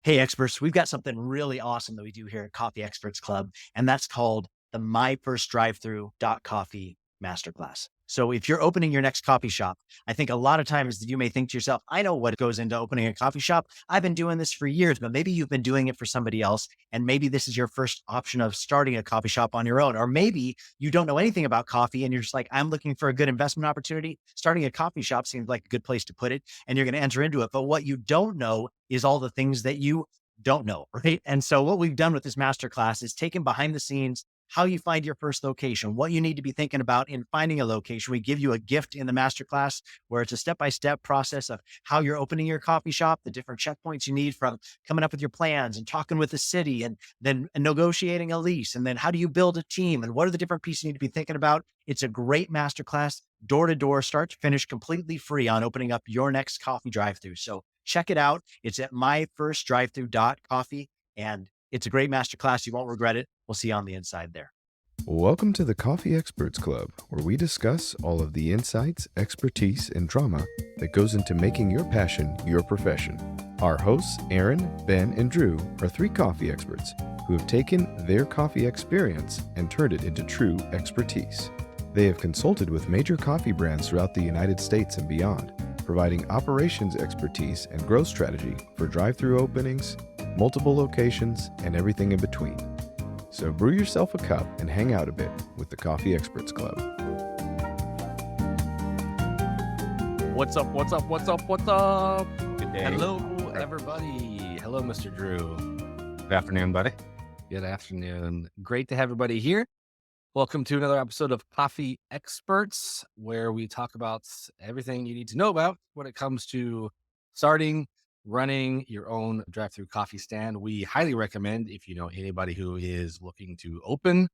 Hey, experts, we've got something really awesome that we do here at Coffee Experts Club, and that's called the My First Drive-Through Coffee Masterclass. So if you're opening your next coffee shop, I think a lot of times you may think to yourself, I know what goes into opening a coffee shop. I've been doing this for years, but maybe you've been doing it for somebody else. And maybe this is your first option of starting a coffee shop on your own. Or maybe you don't know anything about coffee and you're just like, I'm looking for a good investment opportunity. Starting a coffee shop seems like a good place to put it, and you're going to enter into it. But what you don't know is all the things that you don't know, right? And so what we've done with this masterclass is taken behind the scenes, how you find your first location, what you need to be thinking about in finding a location. We give you a gift in the masterclass where it's a step-by-step process of how you're opening your coffee shop, the different checkpoints you need from coming up with your plans and talking with the city and then negotiating a lease. And then how do you build a team and what are the different pieces you need to be thinking about? It's a great masterclass, door to door, start to finish, completely free on opening up your next coffee drive-through. So check it out. It's at myfirstdrivethrough.coffee, and it's a great masterclass. You won't regret it. We'll see you on the inside there. Welcome to the Coffee Experts Club, where we discuss all of the insights, expertise, and drama that goes into making your passion your profession. Our hosts, Aaron, Ben, and Drew, are three coffee experts who have taken their coffee experience and turned it into true expertise. They have consulted with major coffee brands throughout the United States and beyond, providing operations expertise and growth strategy for drive-through openings, multiple locations, and everything in between. So brew yourself a cup and hang out a bit with the Coffee Experts Club. What's up? What's up? What's up? What's up? Good day. Hello, everybody. Hello, Mr. Drew. Good afternoon, buddy. Good afternoon. Great to have everybody here. Welcome to another episode of Coffee Experts, where we talk about everything you need to know about when it comes to starting, running your own drive-through coffee stand. We highly recommend, if you know anybody who is looking to open,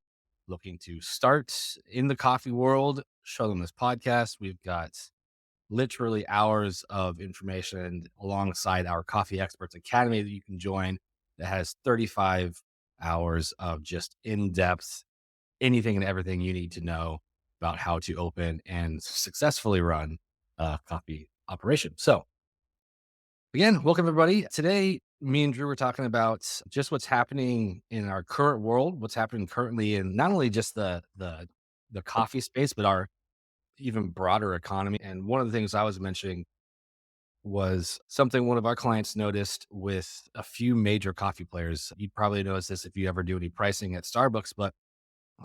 looking to start in the coffee world, show them this podcast. We've got literally hours of information alongside our Coffee Experts Academy that you can join that has 35 hours of just in-depth anything and everything you need to know about how to open and successfully run a coffee operation. So again, welcome everybody. Today, me and Drew were talking about just what's happening in our current world, what's happening currently in not only just the coffee space, but our even broader economy. And one of the things I was mentioning was something one of our clients noticed with a few major coffee players. You'd probably notice this if you ever do any pricing at Starbucks, but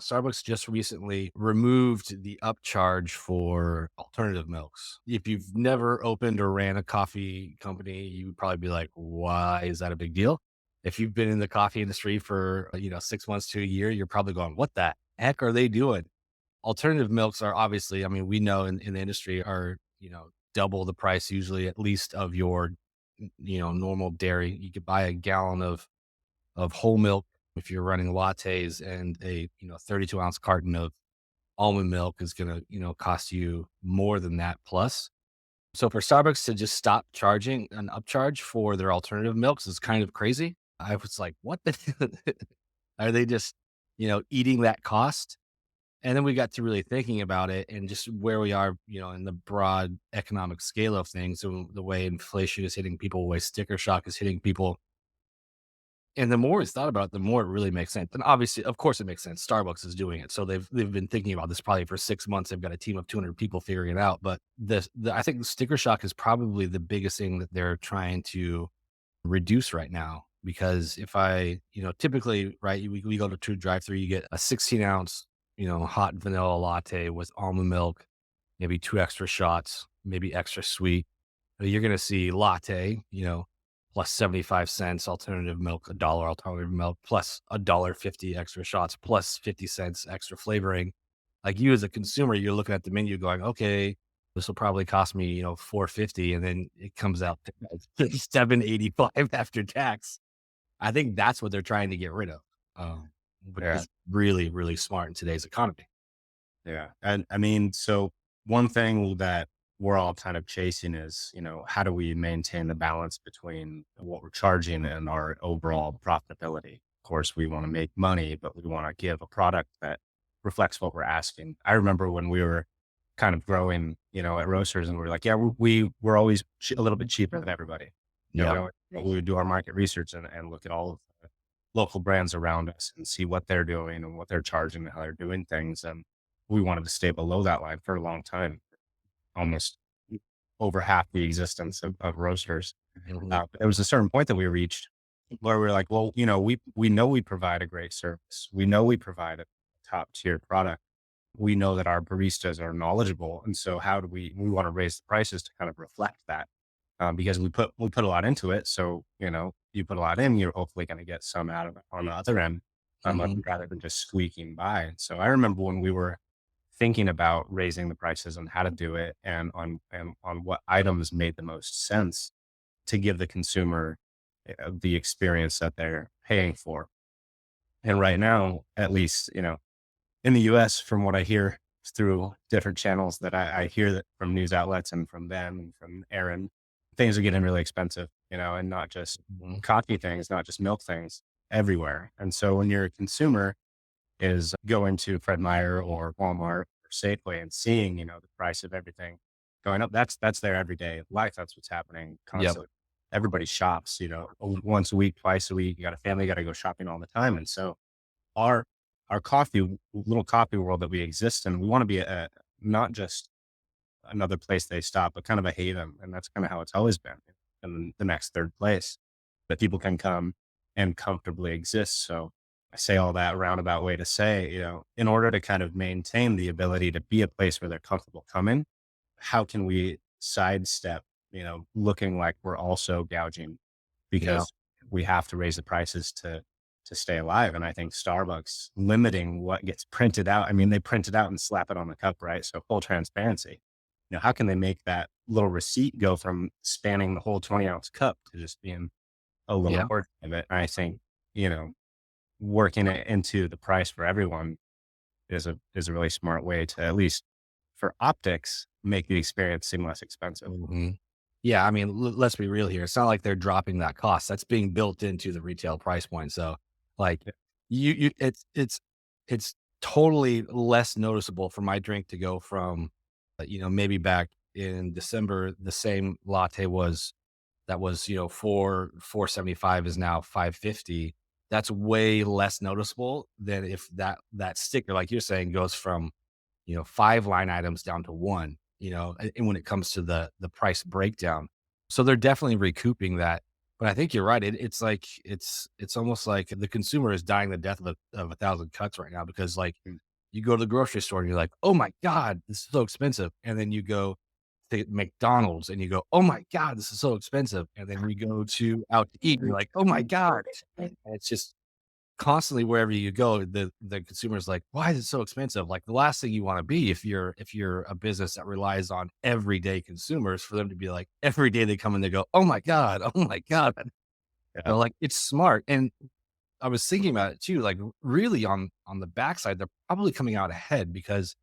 Starbucks just recently removed the upcharge for alternative milks. If you've never opened or ran a coffee company, you would probably be like, why is that a big deal? If you've been in the coffee industry for, 6 months to a year, you're probably going, what the heck are they doing? Alternative milks are obviously, I mean, we know in the industry are, double the price usually at least of your, normal dairy. You could buy a gallon of whole milk if you're running lattes, and a 32-ounce carton of almond milk is going to cost you more than that plus. So for Starbucks to just stop charging an upcharge for their alternative milks is kind of crazy. I was like, what the are they just eating that cost? And then we got to really thinking about it and just where we are, in the broad economic scale of things, and the way inflation is hitting people, the way sticker shock is hitting people. And the more it's thought about it, the more it really makes sense. And obviously, of course, it makes sense. Starbucks is doing it, so they've been thinking about this probably for 6 months. They've got a team of 200 people figuring it out. But I think the sticker shock is probably the biggest thing that they're trying to reduce right now. Because if typically, right, we go to drive-through, you get a 16-ounce, hot vanilla latte with almond milk, maybe 2 extra shots, maybe extra sweet. You're going to see latte, plus 75 cents, alternative milk, $1 alternative milk, plus $1.50 extra shots, plus 50 cents extra flavoring. Like, you as a consumer, you're looking at the menu going, okay, this will probably cost me, $4.50. And then it comes out to $7.85 after tax. I think that's what they're trying to get rid of. Which Yeah. is really, really smart in today's economy. Yeah. And I mean, so one thing that we're all kind of chasing is, how do we maintain the balance between what we're charging and our overall profitability? Of course, we want to make money, but we want to give a product that reflects what we're asking. I remember when we were kind of growing, at Roasters, and we were like, yeah, we're always a little bit cheaper than everybody. Yeah. We would do our market research and look at all of the local brands around us and see what they're doing and what they're charging and how they're doing things. And we wanted to stay below that line for a long time, almost over half the existence of roasters. Mhm. There was a certain point that we reached where we are like, well, we know we provide a great service. We know we provide a top tier product. We know that our baristas are knowledgeable. And so how do we want to raise the prices to kind of reflect that? Because we put a lot into it. So, you put a lot in, you're hopefully going to get some out of it on the other end, Mhm. rather than just squeaking by. So I remember when we were thinking about raising the prices and how to do it and on what items made the most sense to give the consumer the experience that they're paying for. And right now, at least, in the US, from what I hear through different channels that I hear that from news outlets and from them and from Aaron, things are getting really expensive, and not just Mhm. coffee things, not just milk things, everywhere. And so when you're a consumer is going to Fred Meyer or Walmart or Safeway and seeing, the price of everything going up, that's their everyday life. That's what's happening Yep. constantly. Everybody shops, once a week, twice a week. You got a family, got to go shopping all the time. And so our our little coffee world that we exist in, we want to be not just another place they stop, but kind of a haven. And that's kind of how it's always been. And the next third place that people can come and comfortably exist. So I say all that roundabout way to say, in order to kind of maintain the ability to be a place where they're comfortable coming, how can we sidestep, looking like we're also gouging Yeah. because we have to raise the prices to stay alive. And I think Starbucks limiting what gets printed out. I mean, they print it out and slap it on the cup, right? So full transparency. How can they make that little receipt go from spanning the whole 20-ounce cup to just being a little Yeah. portion of it? And I think, you know, working it into the price for everyone is a really smart way to, at least for optics, make the experience seem less expensive. Mhm. Yeah, I mean, let's be real here. It's not like they're dropping that cost. That's being built into the retail price point. So, like, Yeah. it's totally less noticeable for my drink to go from, maybe back in December, the same latte was 475 is now 550. That's way less noticeable than if that sticker, like you're saying, goes from 5 line items down to 1, and when it comes to the price breakdown. So they're definitely recouping that. But I think you're right. It's like it's almost like the consumer is dying the death of a thousand cuts right now because like Mm. you go to the grocery store and you're like, oh my God, this is so expensive. And then you go to McDonald's and you go, oh my God, this is so expensive. And then you go to out to eat and you're like, oh my God. And it's just constantly wherever you go, the consumer is like, "Why is it so expensive?" Like, the last thing you wanna be if you're a business that relies on everyday consumers for them to be like, every day they come and they go, "Oh my god, oh my god." Yeah. Like, it's smart, and I was thinking about it too, like, really on the backside, they're probably coming out ahead because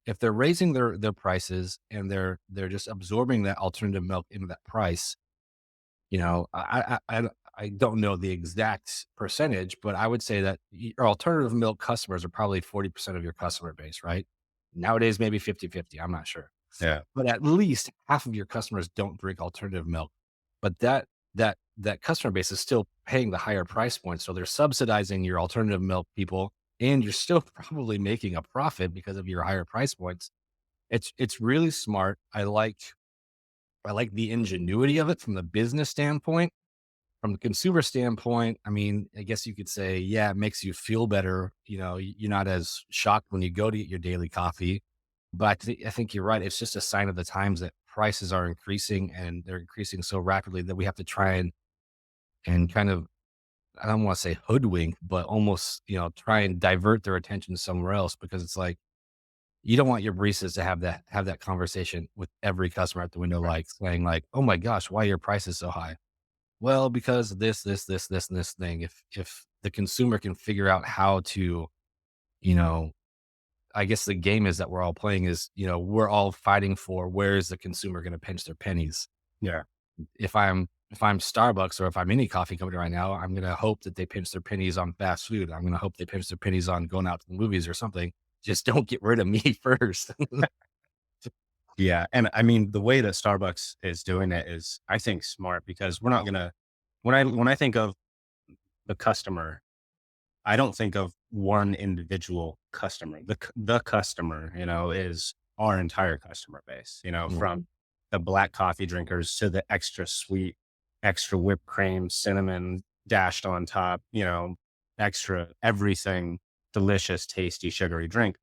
if they're raising their prices and they're just absorbing that alternative milk into that price, I don't know the exact percentage, but I would say that your alternative milk customers are probably 40% of your customer base, right? Nowadays, maybe 50-50. I'm not sure. Yeah. But at least half of your customers don't drink alternative milk. But that customer base is still paying the higher price point. So they're subsidizing your alternative milk people, and you're still probably making a profit because of your higher price points. It's really smart. I like the ingenuity of it from the business standpoint. From the consumer standpoint, I mean, I guess you could say, yeah, it makes you feel better. You're not as shocked when you go to get your daily coffee. But I think you're right. It's just a sign of the times that prices are increasing and they're increasing so rapidly that we have to try and kind of, I don't want to say hoodwink, but almost, try and divert their attention somewhere else because it's like you don't want your baristas to have that conversation with every customer at the window, like saying like, "Oh my gosh, why are your prices so high?" Well, because of this, and this thing. If the consumer can figure out how to, you know, I guess the game is that we're all playing is, we're all fighting for where is the consumer going to pinch their pennies. Yeah. If I'm Starbucks or if I'm any coffee company right now, I'm going to hope that they pinch their pennies on fast food. I'm going to hope they pinch their pennies on going out to the movies or something. Just don't get rid of me first. Yeah. And I mean, the way that Starbucks is doing it is, I think, smart, because we're not going to, when I think of the customer, I don't think of one individual customer. The customer, is our entire customer base, Mm. from the black coffee drinkers to the extra sweet, extra whipped cream, cinnamon dashed on top, extra everything, delicious, tasty, sugary drink.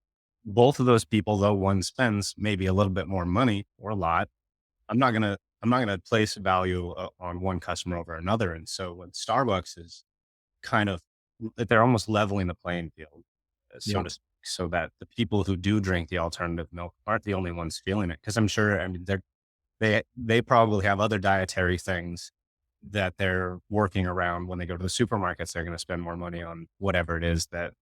Both of those people, though one spends maybe a little bit more money or a lot, I'm not gonna place value on one customer over another. And so what Starbucks is kind of, they're almost leveling the playing field, so Yeah. to speak, so that the people who do drink the alternative milk aren't the only ones feeling it. Because I'm sure, I mean, they probably have other dietary things that they're working around. When they go to the supermarkets, they're going to spend more money on whatever it is that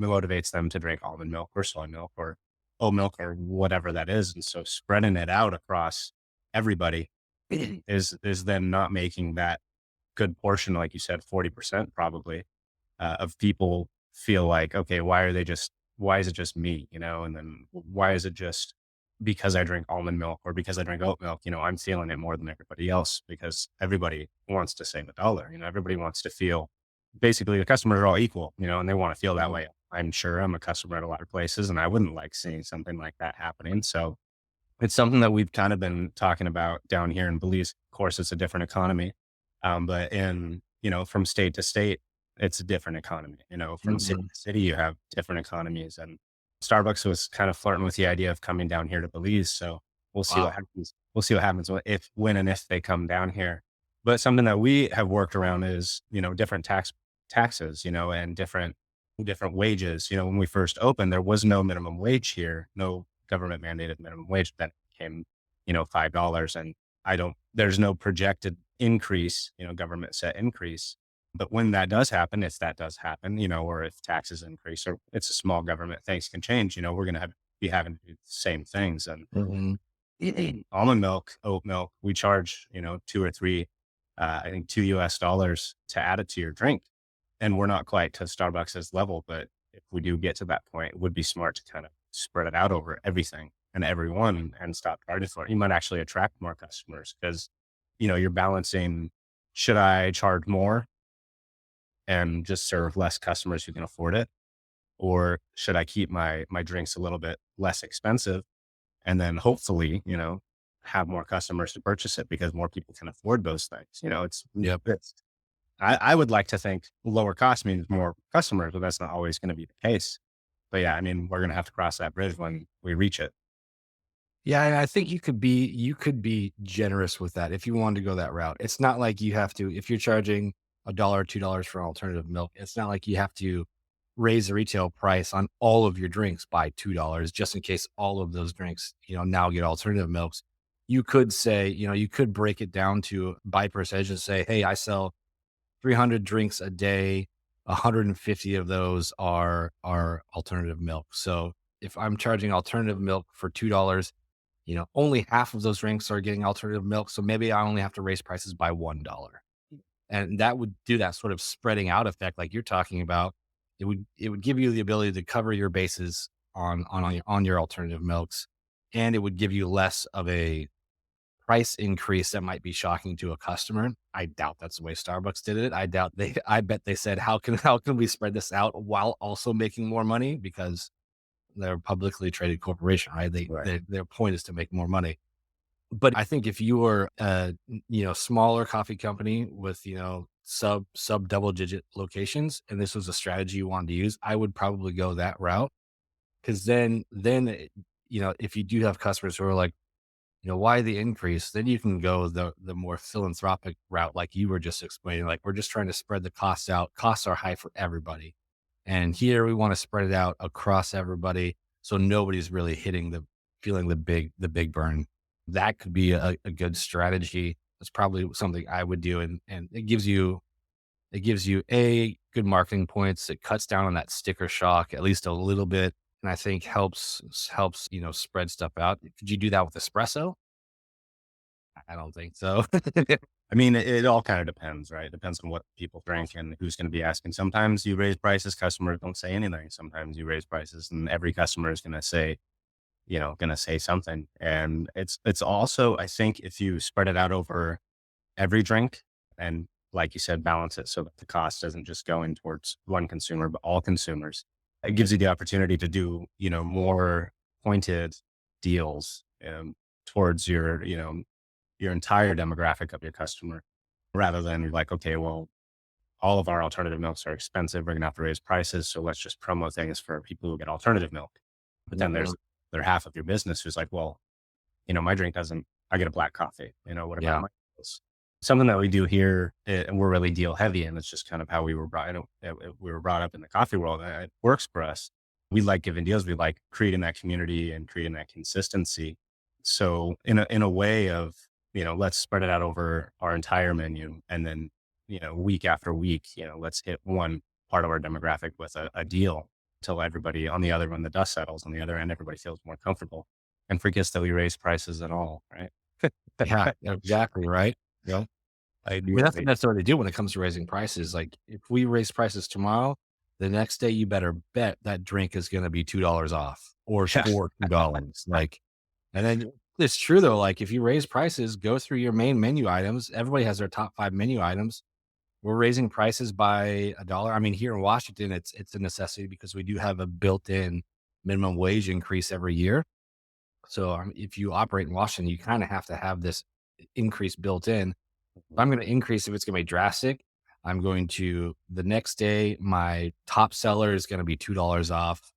motivates them to drink almond milk or soy milk or oat milk or whatever that is. And so spreading it out across everybody is then not making that good portion, like you said, 40% probably, of people feel like, okay, why is it just me? And then why is it just because I drink almond milk or because I drink oat milk, I'm feeling it more than everybody else, because everybody wants to save a dollar. Everybody wants to feel, basically the customers are all equal, and they want to feel that Mhm. way. I'm sure I'm a customer at a lot of places, and I wouldn't like seeing something like that happening. So it's something that we've kind of been talking about down here in Belize. Of course, it's a different economy. But from state to state, it's a different economy. From city Mhm. to city, you have different economies. And Starbucks was kind of flirting with the idea of coming down here to Belize. So we'll see what Wow. happens. We'll see what happens when and if they come down here. But something that we have worked around is, different taxes, and different wages. When we first opened, there was no minimum wage here, no government mandated minimum wage. That came, $5. And there's no projected increase, government set increase. But when that does happen, if that does happen, or if taxes increase, or it's a small government, things can change, we're going to be having to do the same things. And Mhm. almond milk, oat milk, we charge, two or three, I think $2 to add it to your drink. And we're not quite to Starbucks's level, but if we do get to that point, it would be smart to kind of spread it out over everything and everyone and stop charging for it. You might actually attract more customers because, you're balancing, should I charge more and just serve less customers who can afford it? Or should I keep my drinks a little bit less expensive and then hopefully, have more customers to purchase it because more people can afford those things. Yep. I would like to think lower cost means more customers, but that's not always going to be the case. But yeah, I mean, we're going to have to cross that bridge when we reach it. Yeah, and I think you could be generous with that if you wanted to go that route. It's not like you have to, if you're charging a dollar, $2 for alternative milk, it's not like you have to raise the retail price on all of your drinks by $2 just in case all of those drinks, now get alternative milks. You could say, you could break it down to by percentage and say, hey, I sell 300 drinks a day, 150 of those are alternative milk. So if I'm charging alternative milk for $2, only half of those drinks are getting alternative milk. So maybe I only have to raise prices by $1. And that would do that sort of spreading out effect like you're talking about. It would give you the ability to cover your bases on your alternative milks, and it would give you less of a price increase that might be shocking to a customer. I doubt that's the way Starbucks did it. I bet they said, how can we spread this out while also making more money? Because they're a publicly traded corporation, right? Right. Their point is to make more money. But I think if you were a smaller coffee company with sub double digit locations, and this was a strategy you wanted to use, I would probably go that route. Because if you do have customers who are like, why the increase? Then you can go the more philanthropic route, like you were just explaining. Like, we're just trying to spread the costs out. Costs are high for everybody, and here we want to spread it out across everybody, so nobody's really feeling the big burn. That could be a good strategy. That's probably something I would do, and it gives you a good marketing points. It cuts down on that sticker shock at least a little bit, and I think helps spread stuff out. Could you do that with espresso? I don't think so. I mean, it all kind of depends, right? It depends on what people drink and who's going to be asking. Sometimes you raise prices, customers don't say anything. Sometimes you raise prices and every customer is going to say, going to say something. And it's also, I think, if you spread it out over every drink and, like you said, balance it so that the cost doesn't just go in towards one consumer, but all consumers, it gives you the opportunity to do, more pointed deals towards your entire demographic of your customer, rather than like, okay, well, all of our alternative milks are expensive. We're going to have to raise prices. So let's just promo things for people who get alternative milk. But then Mhm. there's half of your business who's like, well, my drink doesn't, I get a black coffee. What about Yeah. my deals? Something that we do here, and we're really deal heavy. And it's just kind of how we were we were brought up in the coffee world. And it works for us. We like giving deals. We like creating that community and creating that consistency. So in a way of, let's spread it out over our entire menu. And then, week after week, let's hit one part of our demographic with a deal till everybody on the other, when the dust settles on the other end, everybody feels more comfortable and forgets that we raise prices at all, right? Yeah, exactly. Right. Yeah. I I do mean, that's what agree. necessarily do when it comes to raising prices. Like if we raise prices tomorrow, the next day you better bet that drink is going to be $2 off or Yeah. for $2. Like, and then it's true though. Like if you raise prices, go through your main menu items. Everybody has their top 5 menu items. We're raising prices by $1. I mean, here in Washington, it's a necessity because we do have a built-in minimum wage increase every year. So if you operate in Washington, you kind of have to have this increase built in. If I'm going to increase, if it's going to be drastic, I'm going to the next day, my top seller is going to be $2 off.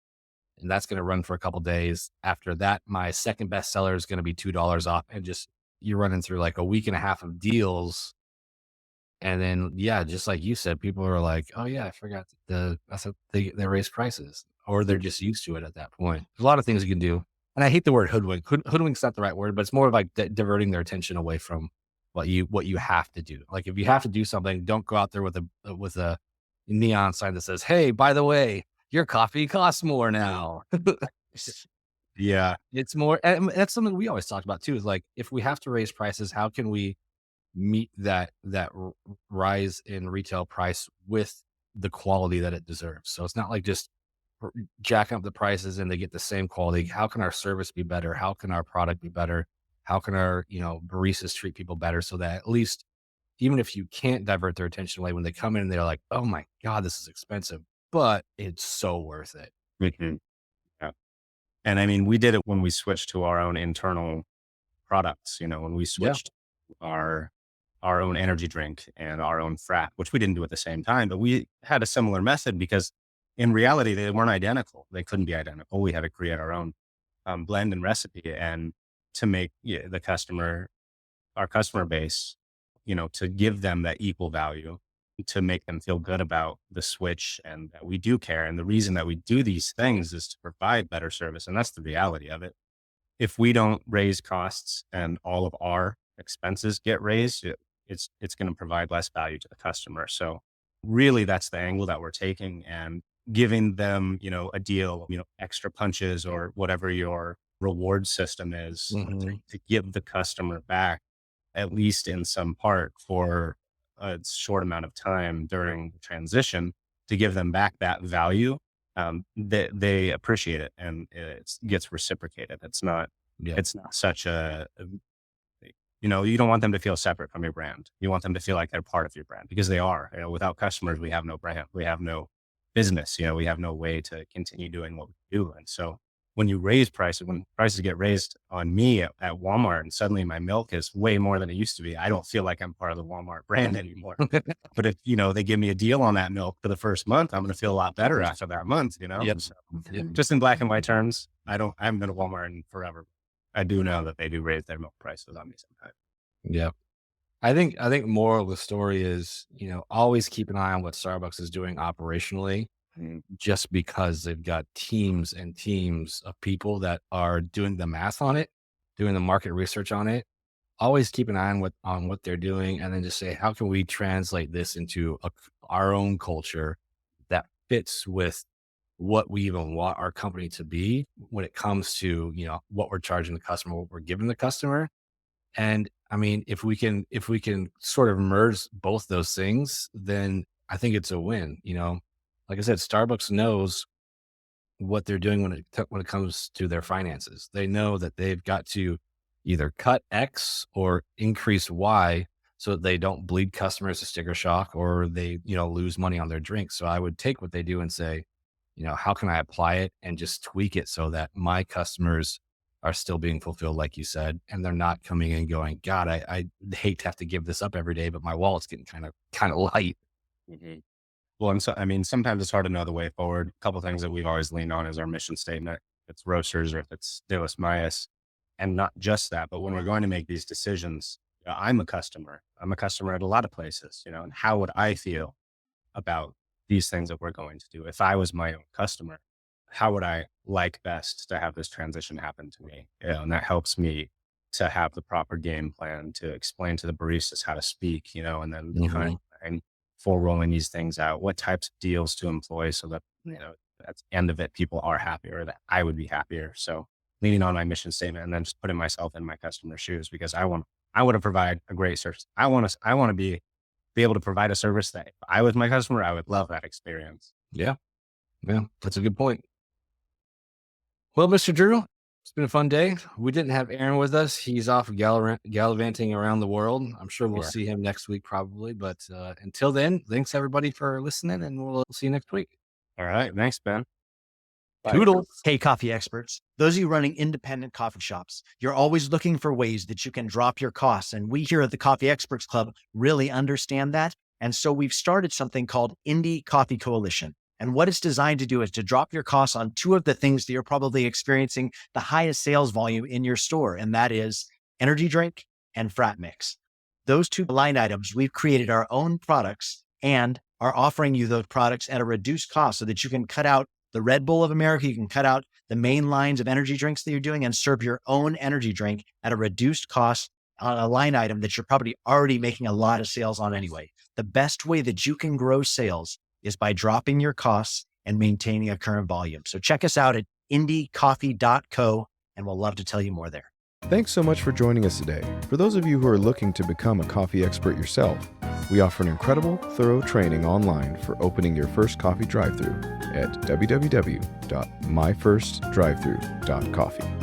And that's going to run for a couple days. After that, my second best seller is going to be $2 off. And just you're running through like a week and a half of deals. And then, yeah, just like you said, people are like, oh, yeah, I forgot that's what they raise prices or they're just used to it at that point. There's a lot of things you can do. And I hate the word hoodwink. Hoodwink's not the right word, but it's more of like diverting their attention away from what you have to do. Like if you have to do something, don't go out there with a neon sign that says, "Hey, by the way, your coffee costs more now." Yeah. It's more, and that's something we always talked about too. Is like if we have to raise prices, how can we meet that rise in retail price with the quality that it deserves? So it's not like just jacking up the prices and they get the same quality. How can our service be better? How can our product be better? How can our, baristas treat people better so that at least even if you can't divert their attention away when they come in and they're like, "Oh my God, this is expensive," but it's so worth it. Mhm. Yeah. And I mean, we did it when we switched to our own internal products, when we Yeah. switched our our own energy drink and our own frat, which we didn't do at the same time, but we had a similar method because in reality they weren't identical. They couldn't be identical. We had to create our own blend and recipe, and to make our customer base, to give them that equal value, to make them feel good about the switch and that we do care. And the reason that we do these things is to provide better service. And that's the reality of it. If we don't raise costs and all of our expenses get raised, it's going to provide less value to the customer. So really that's the angle that we're taking, and giving them, a deal, extra punches or whatever your reward system is, Mhm. to give the customer back at least in some part for a short amount of time during the transition, to give them back that value. They appreciate it, and it gets reciprocated. Yeah. It's not such you don't want them to feel separate from your brand. You want them to feel like they're part of your brand, because they are. Without customers, we have no brand. We have no business. We have no way to continue doing what we do. And so when prices get raised on me at Walmart, and suddenly my milk is way more than it used to be, I don't feel like I'm part of the Walmart brand anymore. But if, they give me a deal on that milk for the first month, I'm going to feel a lot better after that month. Yep. So Yep. just in black and white terms, I haven't been to Walmart in forever. I do know that they do raise their milk prices on me sometimes. Yep. I think moral of the story is, always keep an eye on what Starbucks is doing operationally, just because they've got teams and teams of people that are doing the math on it, doing the market research on it. Always keep an eye on what they're doing, and then just say, how can we translate this into our own culture that fits with what we even want our company to be when it comes to, what we're charging the customer, what we're giving the customer. And I mean, if we can sort of merge both those things, then I think it's a win. Like I said, Starbucks knows what they're doing when it comes to their finances. They know that they've got to either cut X or increase Y so that they don't bleed customers to sticker shock or they, lose money on their drinks. So I would take what they do and say, how can I apply it and just tweak it so that my customers are still being fulfilled, like you said, and they're not coming in going, God, I hate to have to give this up every day, but my wallet's getting kind of light. Mhm. Well, and so, I mean, sometimes it's hard to know the way forward. A couple things that we've always leaned on is our mission statement. If it's roasters or if it's Deus Maius. And not just that, but when we're going to make these decisions, I'm a customer. I'm a customer at a lot of places, and how would I feel about these things that we're going to do? If I was my own customer, how would I like best to have this transition happen to me? And that helps me to have the proper game plan to explain to the baristas how to speak, and then kind of, and for rolling these things out, what types of deals to employ so that, at the end of it, people are happier, that I would be happier. So leaning on my mission statement and then just putting myself in my customer's shoes, because I want to provide a great service. I want to be able to provide a service that if I was my customer, I would love that experience. Yeah. Yeah. That's a good point. Well, Mr. Drew, it's been a fun day. We didn't have Aaron with us. He's off gallivanting around the world. I'm sure we'll see him next week probably. But until then, thanks everybody for listening, and we'll see you next week. All right. Thanks, Ben. Toodles. Hey, coffee experts. Those of you running independent coffee shops, you're always looking for ways that you can drop your costs. And we here at the Coffee Experts Club really understand that. And so we've started something called Indie Coffee Coalition. And what it's designed to do is to drop your costs on two of the things that you're probably experiencing the highest sales volume in your store. And that is energy drink and frat mix. Those two line items, we've created our own products and are offering you those products at a reduced cost so that you can cut out the Red Bull of America. You can cut out the main lines of energy drinks that you're doing and serve your own energy drink at a reduced cost on a line item that you're probably already making a lot of sales on anyway. The best way that you can grow sales is by dropping your costs and maintaining a current volume. So check us out at indiecoffee.co, and we'll love to tell you more there. Thanks so much for joining us today. For those of you who are looking to become a coffee expert yourself, we offer an incredible, thorough training online for opening your first coffee drive-thru at www.myfirstdrivethru.coffee.